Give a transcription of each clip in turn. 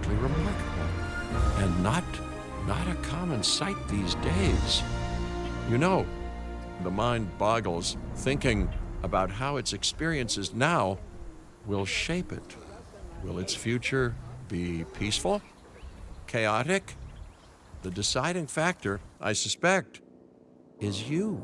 simply remarkable, and not a common sight these days. You know, the mind boggles thinking about how its experiences now will shape it. Will its future be peaceful? Chaotic? The deciding factor, I suspect, is you.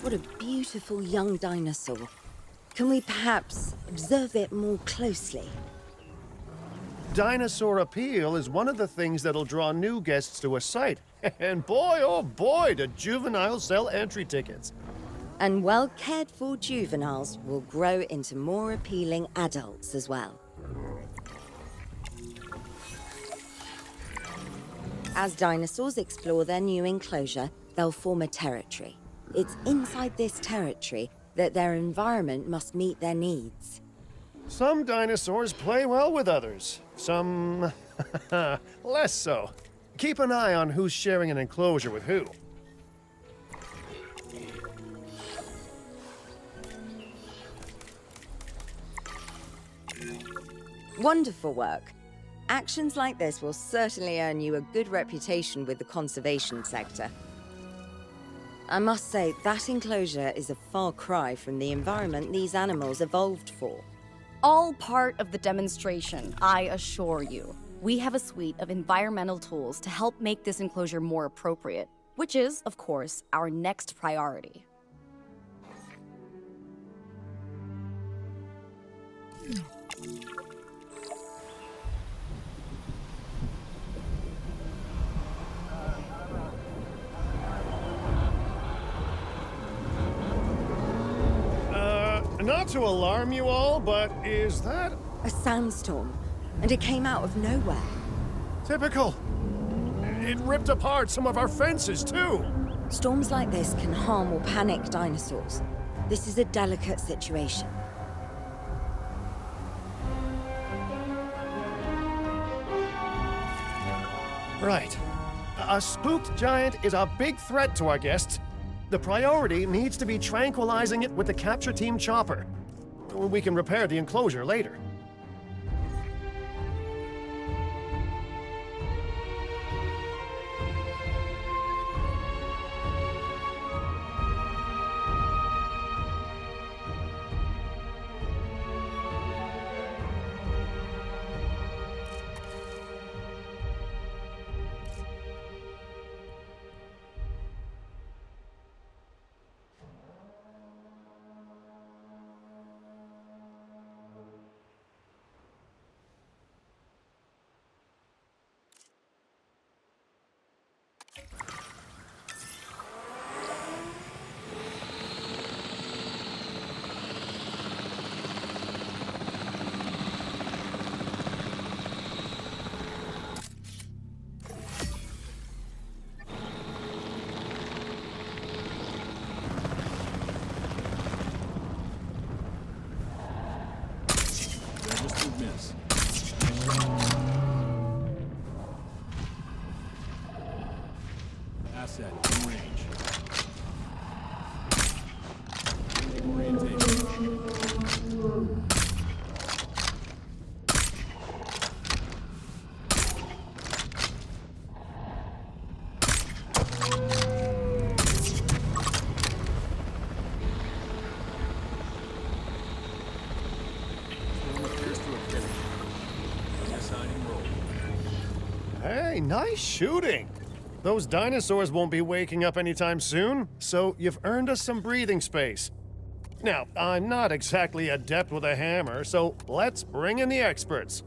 What a beautiful young dinosaur. Can we perhaps observe it more closely? Dinosaur appeal is one of the things that'll draw new guests to a site. And boy, oh boy, do juveniles sell entry tickets. And well-cared-for juveniles will grow into more appealing adults as well. As dinosaurs explore their new enclosure, they'll form a territory. It's inside this territory that their environment must meet their needs. Some dinosaurs play well with others. Some less so. Keep an eye on who's sharing an enclosure with who. Wonderful work. Actions like this will certainly earn you a good reputation with the conservation sector. I must say, that enclosure is a far cry from the environment these animals evolved for. All part of the demonstration, I assure you. We have a suite of environmental tools to help make this enclosure more appropriate, which is, of course, our next priority. Not to alarm you all, but is that A sandstorm, and it came out of nowhere. typical? It ripped apart some of our fences, too. Storms like this can harm or panic dinosaurs. This is a delicate situation. Right. A spooked giant is a big threat to our guests. The priority needs to be tranquilizing it with the capture team chopper. We can repair the enclosure later. Registered miss. Asset in range. Orientation. Hey, nice shooting. Those dinosaurs won't be waking up anytime soon, so you've earned us some breathing space. Now, I'm not exactly adept with a hammer, so let's bring in the experts.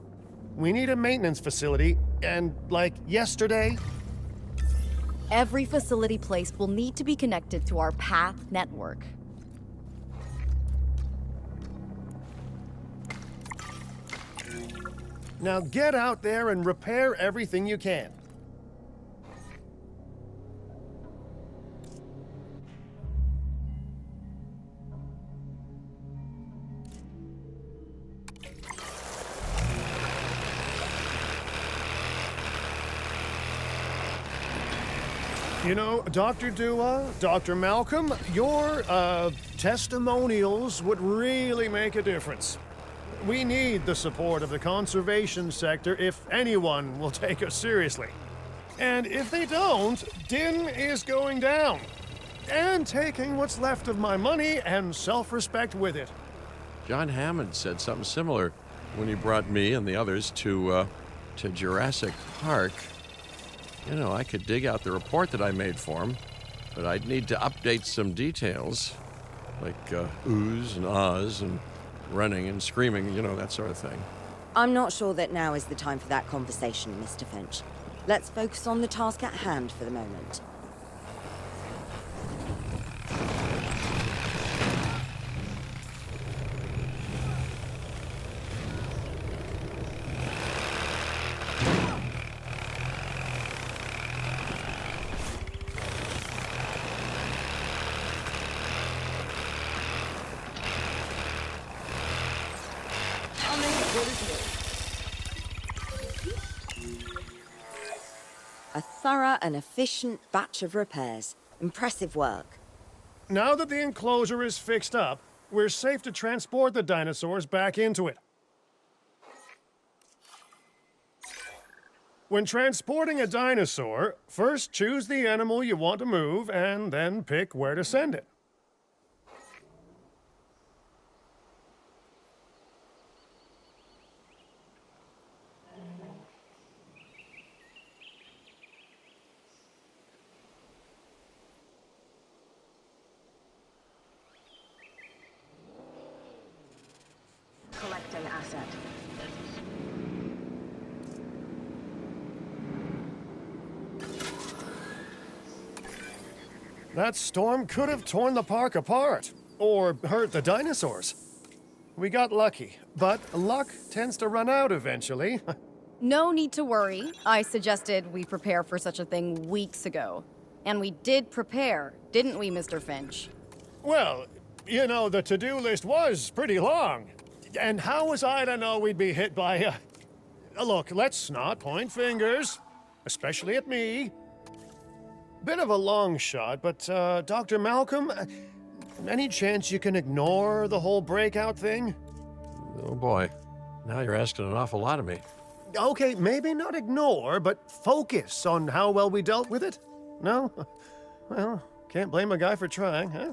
We need a maintenance facility, and like yesterday. Every facility placed will need to be connected to our path network. Now get out there and repair everything you can. You know, Dr. Dua, Dr. Malcolm, your, testimonials would really make a difference. We need the support of the conservation sector if anyone will take us seriously. And if they don't, Din is going down. And taking what's left of my money and self-respect with it. John Hammond said something similar when he brought me and the others to Jurassic Park. You know, I could dig out the report that I made for him, but I'd need to update some details, like oohs and ahs and running and screaming, you know, that sort of thing. I'm not sure that now is the time for that conversation, Mr. Finch. Let's focus on the task at hand for the moment. A thorough and efficient batch of repairs. Impressive work. Now that the enclosure is fixed up, we're safe to transport the dinosaurs back into it. When transporting a dinosaur, first choose the animal you want to move and then pick where to send it. Collecting asset. That storm could have torn the park apart, or hurt the dinosaurs. We got lucky, but luck tends to run out eventually. No need to worry. I suggested we prepare for such a thing weeks ago. And we did prepare, didn't we, Mr. Finch? Well, you know, the to-do list was pretty long. And how was I to know we'd be hit by a... Look, let's not point fingers, especially at me. Bit of a long shot, but, Dr. Malcolm, any chance you can ignore the whole breakout thing? Oh boy, now you're asking an awful lot of me. Okay, maybe not ignore, but focus on how well we dealt with it? No? Well, can't blame a guy for trying, huh?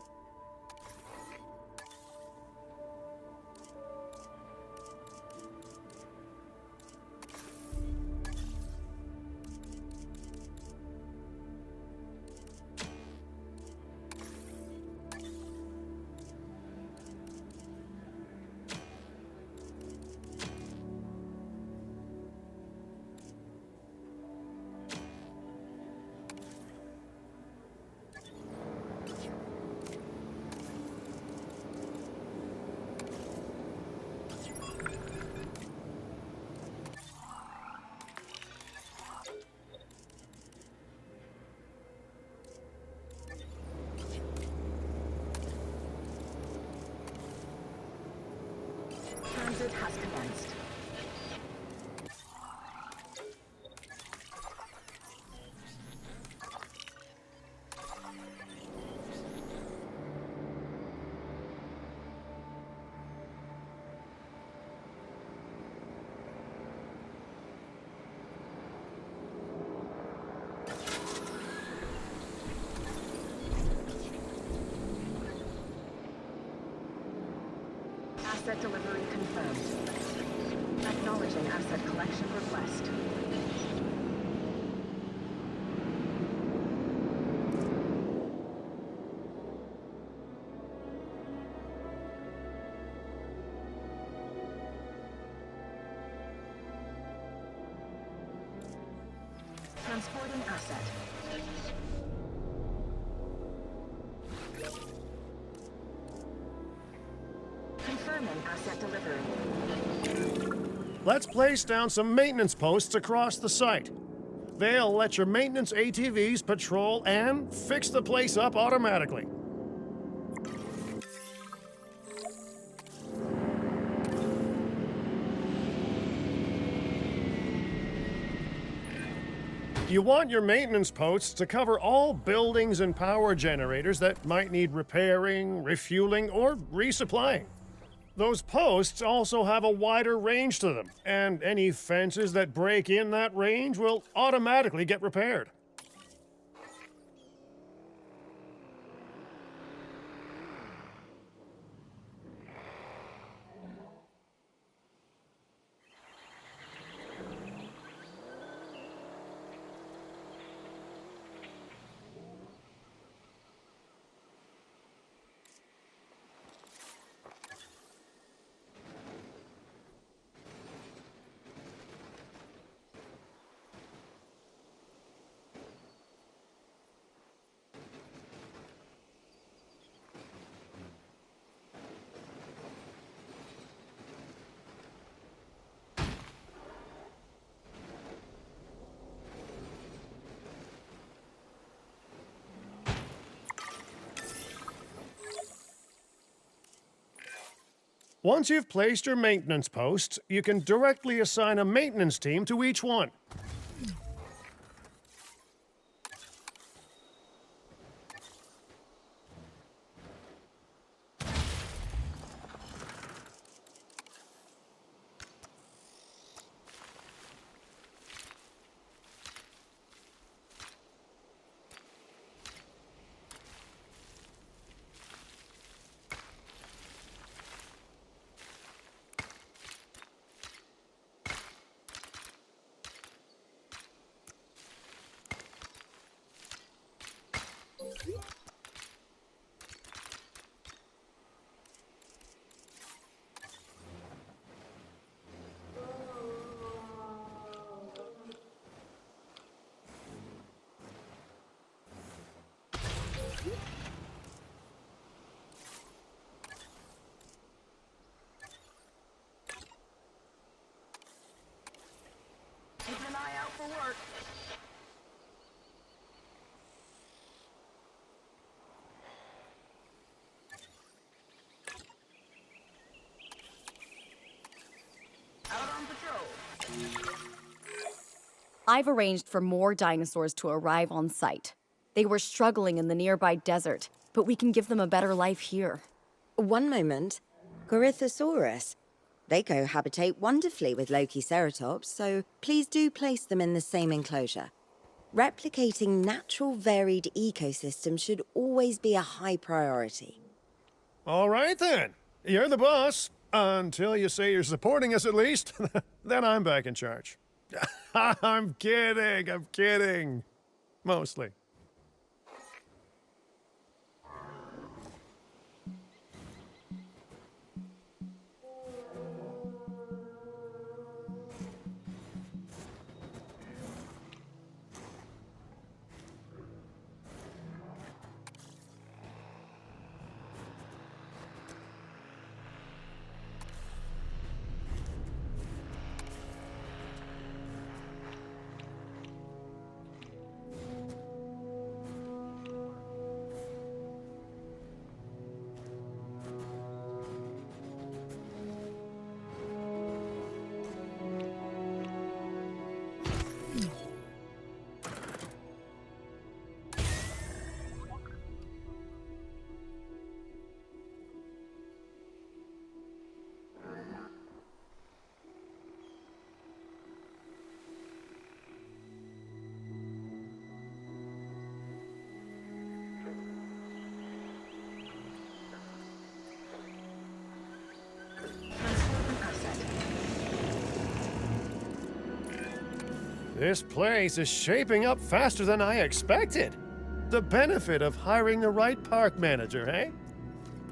Transit has commenced. Asset delivery confirmed. Acknowledging asset collection request. Transporting asset. Confirming asset delivery. Let's place down some maintenance posts across the site. They'll let your maintenance ATVs patrol and fix the place up automatically. You want your maintenance posts to cover all buildings and power generators that might need repairing, refueling, or resupplying. Those posts also have a wider range to them, and any fences that break in that range will automatically get repaired. Once you've placed your maintenance posts, you can directly assign a maintenance team to each one. Keep an eye out for work. Out on patrol. I've arranged for more dinosaurs to arrive on site. They were struggling in the nearby desert, but we can give them a better life here. One moment. Corythosaurus. They cohabitate wonderfully with Lokiceratops, so please do place them in the same enclosure. Replicating natural varied ecosystems should always be a high priority. All right then. You're the boss. Until you say you're supporting us at least. Then I'm back in charge. I'm kidding. Mostly. This place is shaping up faster than I expected. The benefit of hiring the right park manager, eh?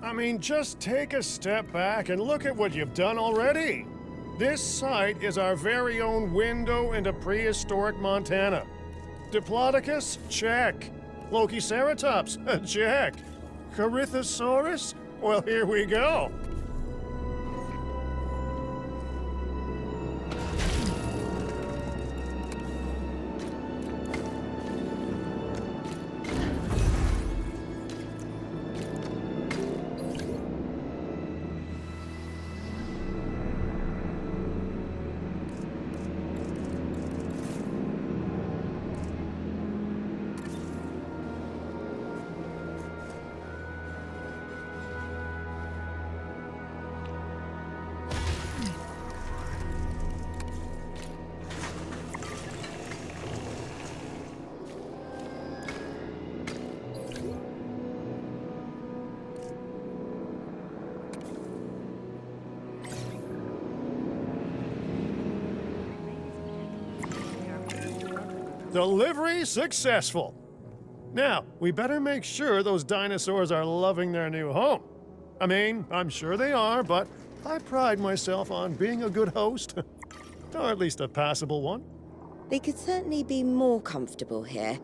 I mean, just take a step back and look at what you've done already. This site is our very own window into prehistoric Montana. Diplodocus? Check. Lokiceratops? Check. Corythosaurus? Well, here we go. Delivery successful. Now, we better make sure those dinosaurs are loving their new home. I mean, I'm sure they are, but I pride myself on being a good host. Or at least a passable one. They could certainly be more comfortable here.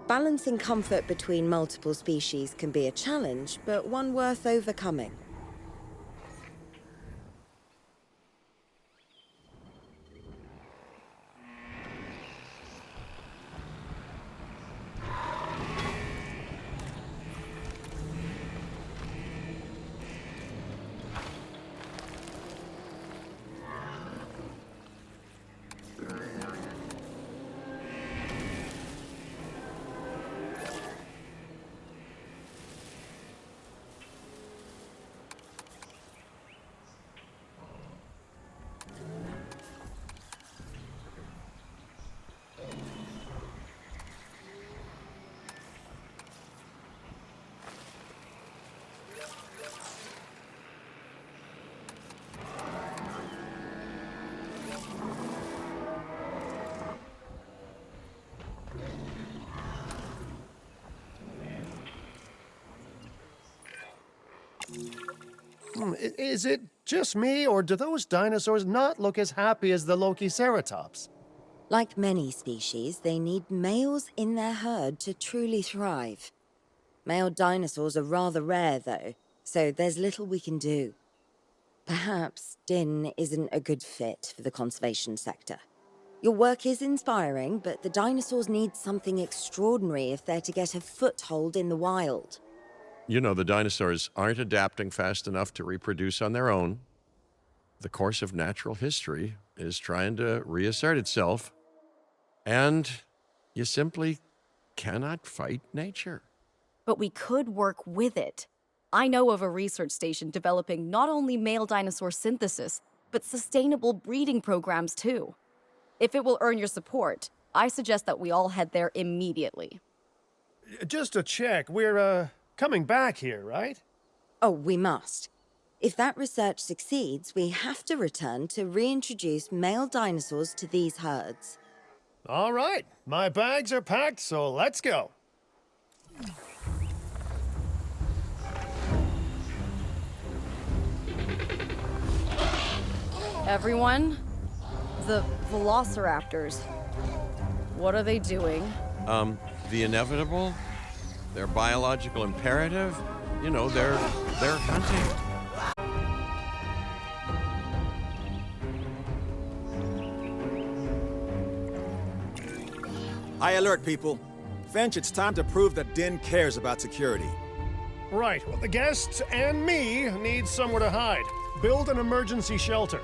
Balancing comfort between multiple species can be a challenge, but one worth overcoming. Is it just me, or do those dinosaurs not look as happy as the Lokiceratops? Like many species, they need males in their herd to truly thrive. Male dinosaurs are rather rare, though, so there's little we can do. Perhaps Din isn't a good fit for the conservation sector. Your work is inspiring, but the dinosaurs need something extraordinary if they're to get a foothold in the wild. You know, the dinosaurs aren't adapting fast enough to reproduce on their own. The course of natural history is trying to reassert itself. And you simply cannot fight nature. But we could work with it. I know of a research station developing not only male dinosaur synthesis, but sustainable breeding programs too. If it will earn your support, I suggest that we all head there immediately. Just to check, we're, coming back here, right? Oh, we must. If that research succeeds, we have to return to reintroduce male dinosaurs to these herds. All right, my bags are packed, so let's go. Everyone, the velociraptors, what are they doing? The inevitable, their biological imperative, you know, they're hunting. High alert, people. Finch, it's time to prove that Din cares about security. Right, well, the guests and me need somewhere to hide. Build an emergency shelter.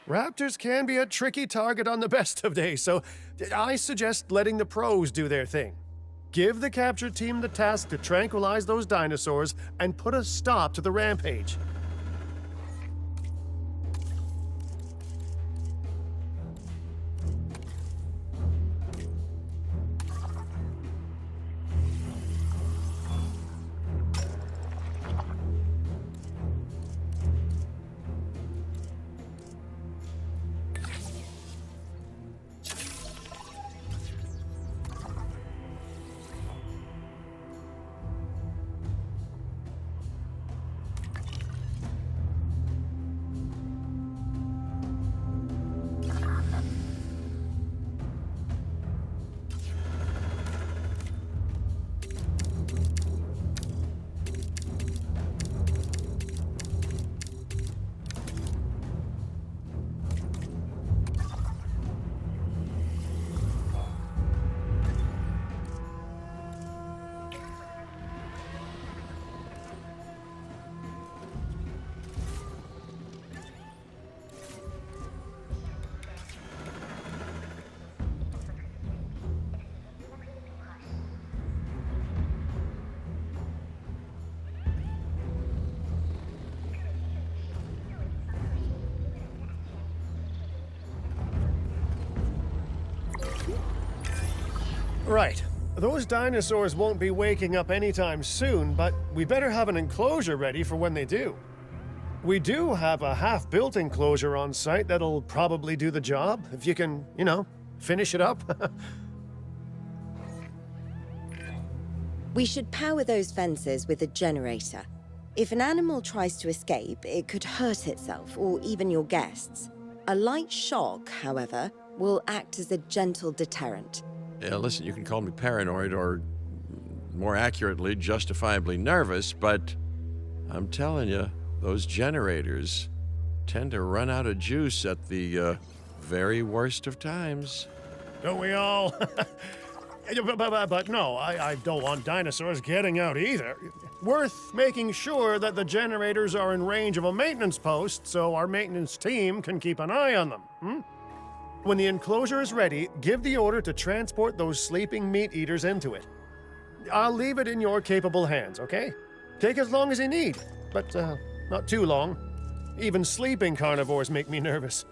Raptors can be a tricky target on the best of days, so I suggest letting the pros do their thing. Give the capture team the task to tranquilize those dinosaurs and put a stop to the rampage. Right. Those dinosaurs won't be waking up anytime soon, but we better have an enclosure ready for when they do. We do have a half-built enclosure on site that'll probably do the job, if you can, finish it up. We should power those fences with a generator. If an animal tries to escape, it could hurt itself or even your guests. A light shock, however, will act as a gentle deterrent. Yeah, listen, you can call me paranoid or, more accurately, justifiably nervous, but I'm telling you, those generators tend to run out of juice at the very worst of times. Don't we all? But no, I don't want dinosaurs getting out either. Worth making sure that the generators are in range of a maintenance post so our maintenance team can keep an eye on them. When the enclosure is ready, give the order to transport those sleeping meat eaters into it. I'll leave it in your capable hands, okay? Take as long as you need, but not too long. Even sleeping carnivores make me nervous.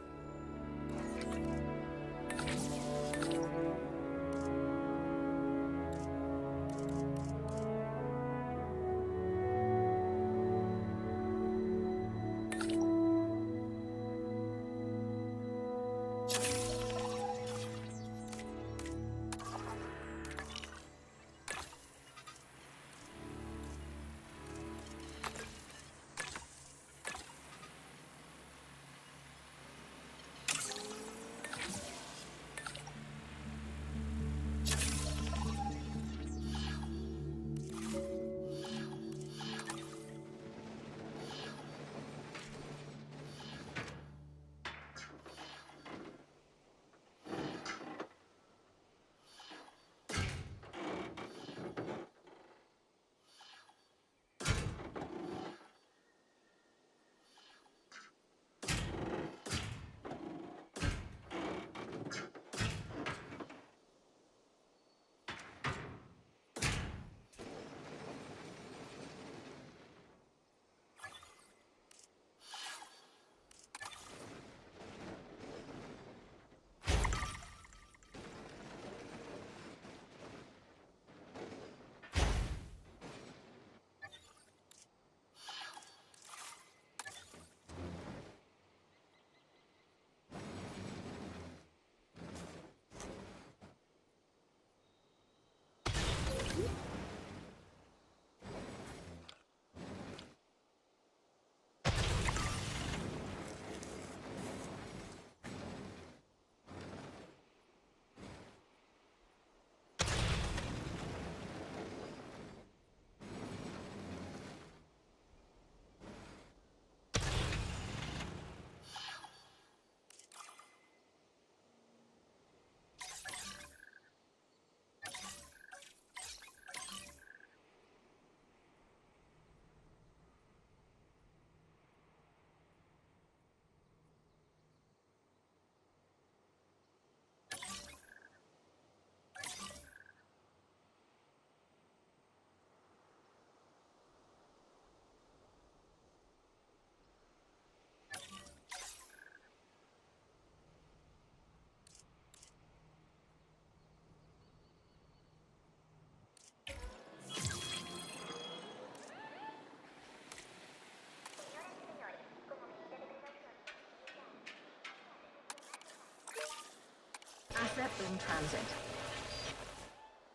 Asset in transit.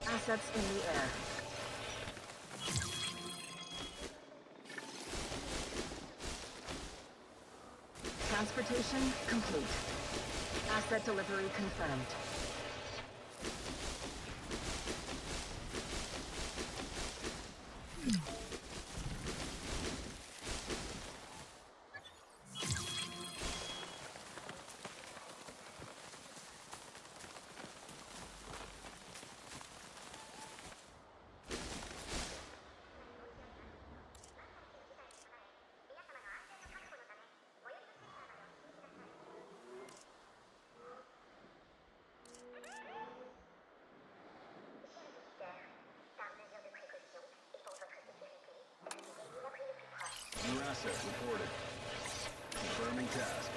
Assets in the air. Transportation complete. Asset delivery confirmed. New asset reported. Confirming task.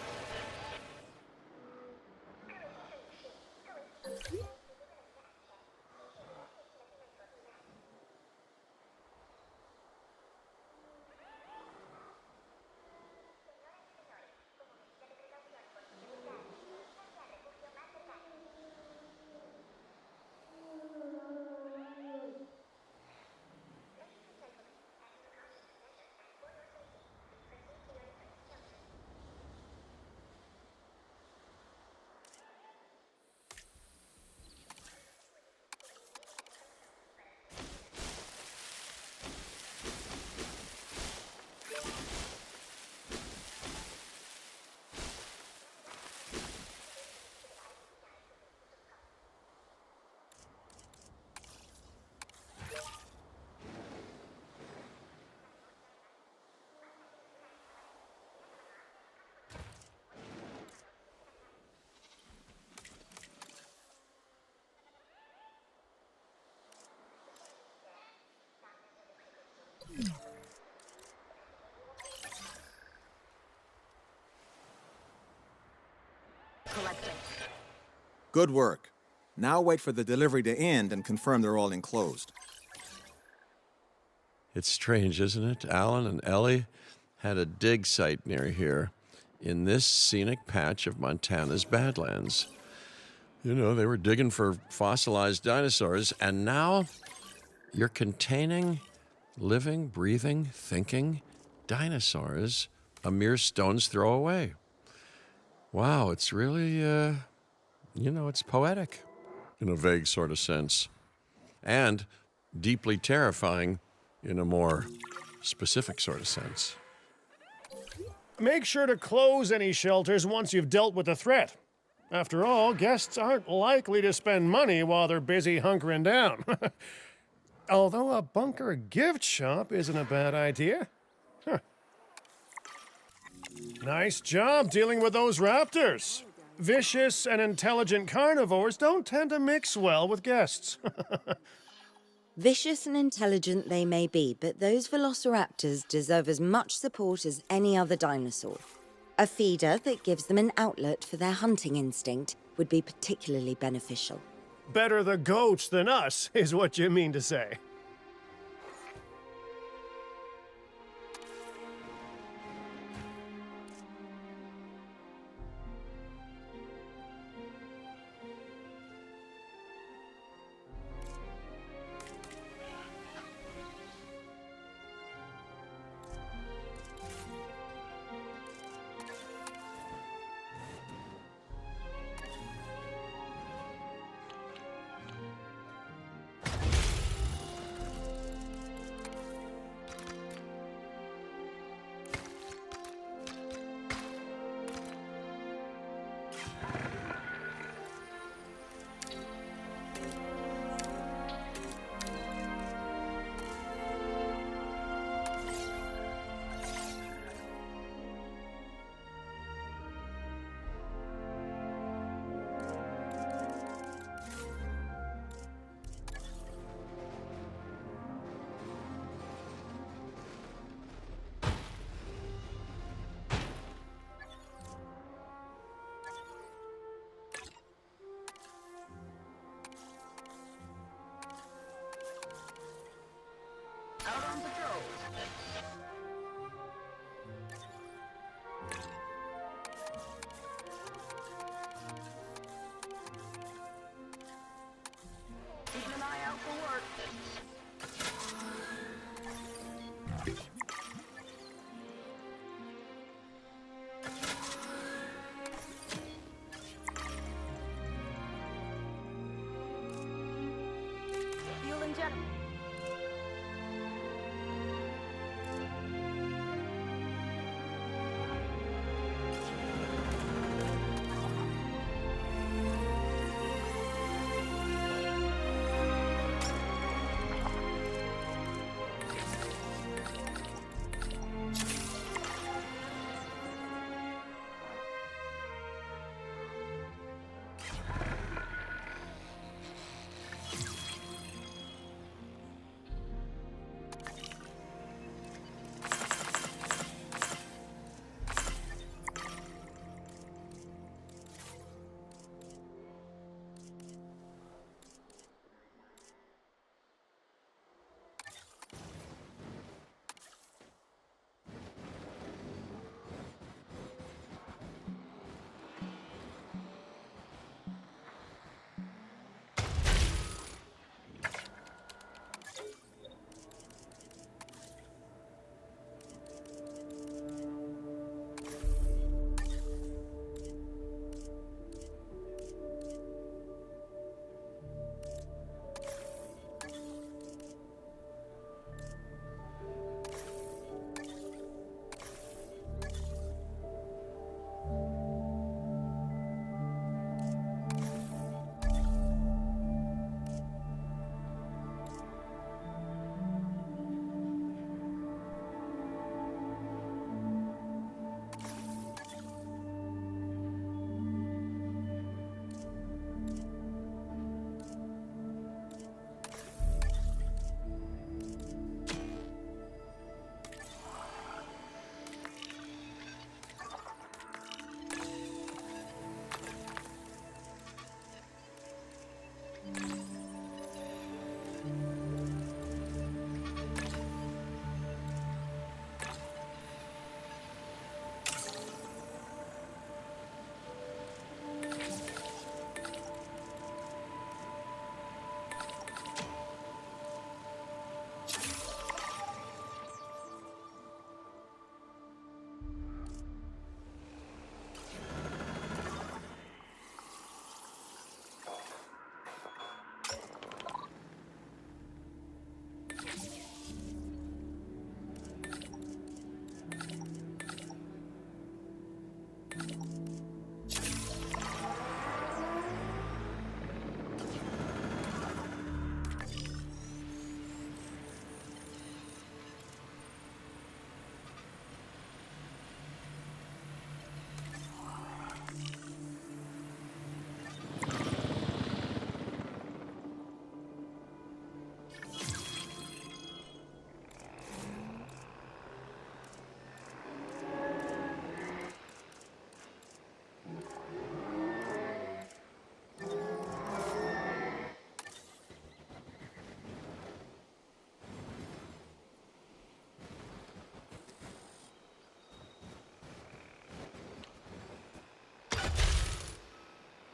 Collecting. Good work. Now wait for the delivery to end and confirm they're all enclosed. It's strange, isn't it? Alan and Ellie had a dig site near here in this scenic patch of Montana's Badlands. You know, they were digging for fossilized dinosaurs, and now you're containing living, breathing, thinking dinosaurs a mere stone's throw away. Wow, it's really, it's poetic in a vague sort of sense, and deeply terrifying in a more specific sort of sense. Make sure to close any shelters once you've dealt with the threat. After all, guests aren't likely to spend money while they're busy hunkering down. Although a bunker gift shop isn't a bad idea. Huh. Nice job dealing with those raptors. Vicious and intelligent carnivores don't tend to mix well with guests. Vicious and intelligent they may be, but those velociraptors deserve as much support as any other dinosaur. A feeder that gives them an outlet for their hunting instinct would be particularly beneficial. Better the goats than us, is what you mean to say.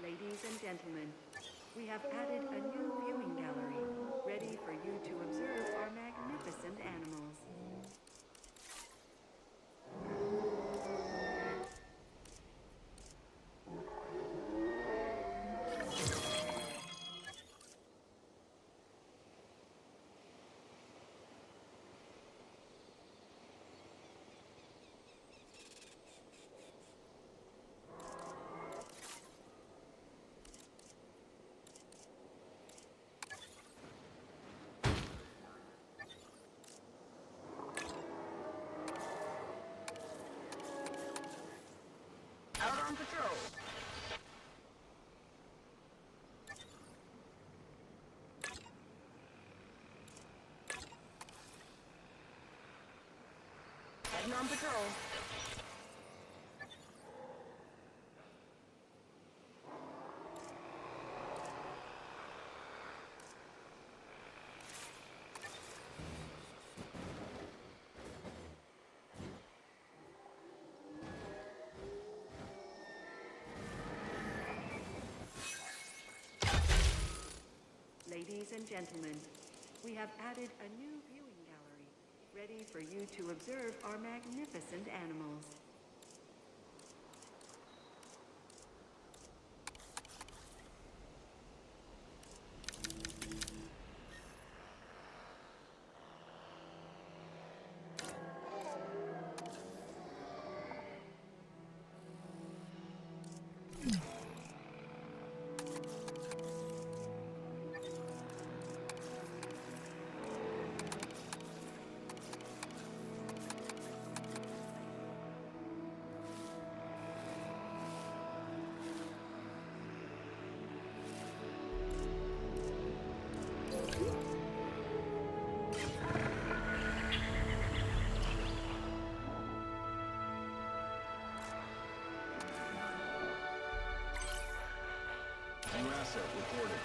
Ladies and gentlemen, we have added a new viewing gallery, ready for you to observe our magnificent animals. Out on patrol. Heading on patrol. Ladies and gentlemen, we have added a new viewing gallery, ready for you to observe our magnificent animals. asset reported.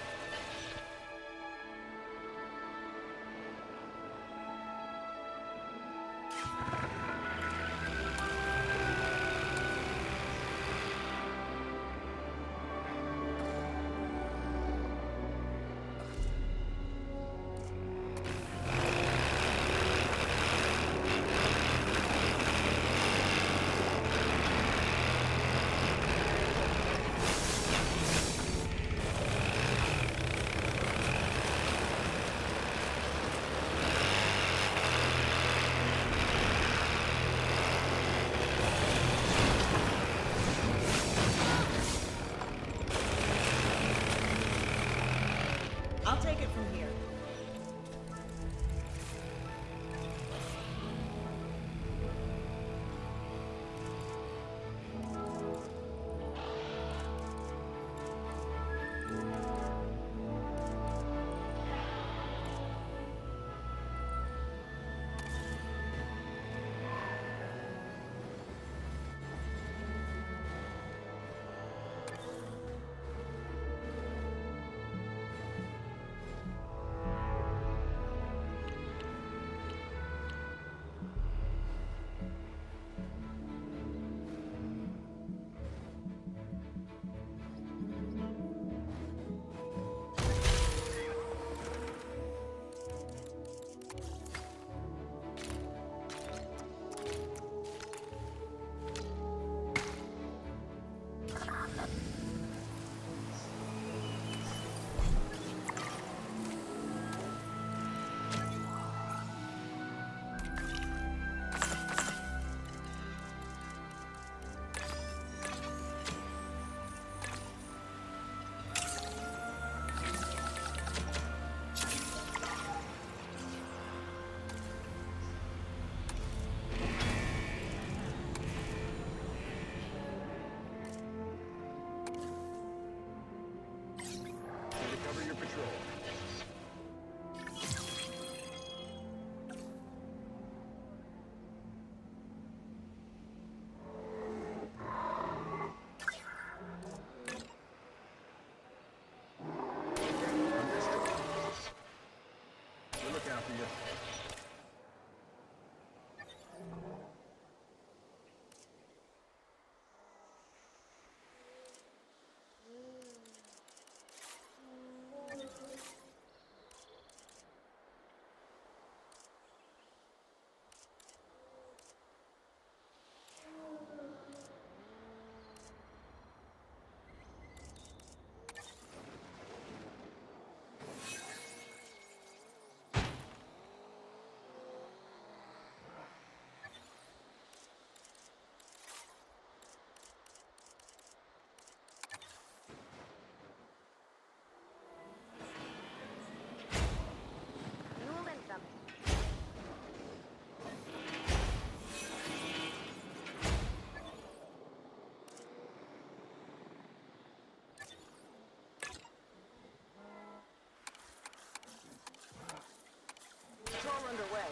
I'll take it from here. Cover your patrol. Understood. We'll look after you. Patrol underway.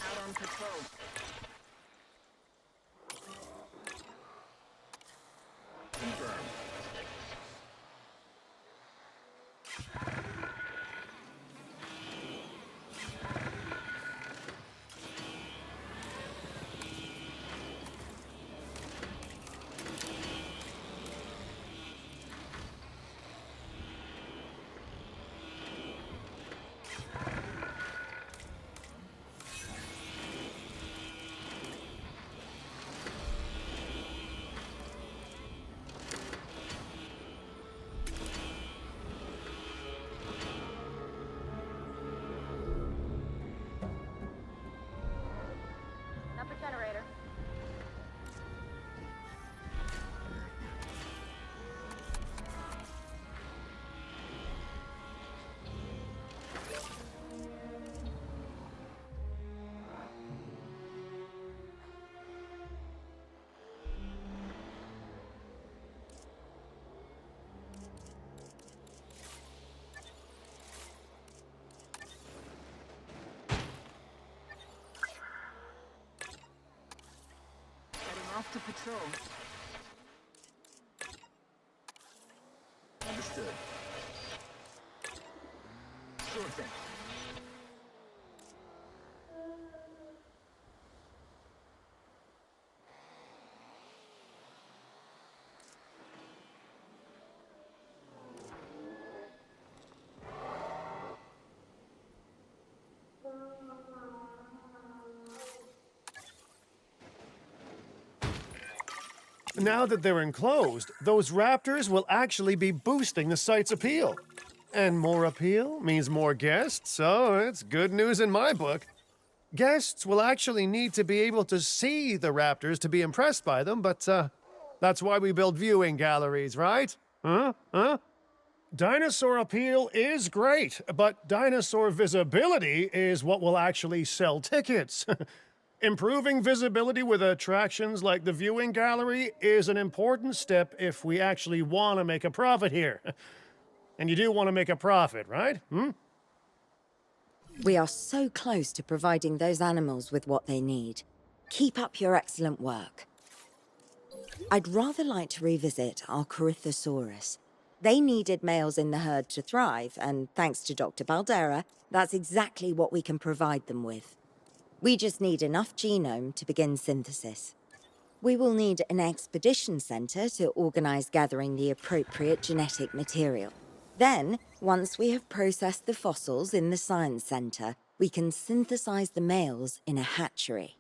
Out on patrol. Confirmed. to patrol. Understood. Sure thing. Now that they're enclosed, those raptors will actually be boosting the site's appeal. And more appeal means more guests, so it's good news in my book. Guests will actually need to be able to see the raptors to be impressed by them, but that's why we build viewing galleries, right? Huh? Dinosaur appeal is great, but dinosaur visibility is what will actually sell tickets. Improving visibility with attractions like the viewing gallery is an important step if we actually want to make a profit here. And you do want to make a profit, right? We are so close to providing those animals with what they need. Keep up your excellent work. I'd rather like to revisit our Corythosaurus. They needed males in the herd to thrive, and thanks to Dr. Baldera, that's exactly what we can provide them with. We just need enough genome to begin synthesis. We will need an expedition center to organize gathering the appropriate genetic material. Then, once we have processed the fossils in the science center, we can synthesize the males in a hatchery.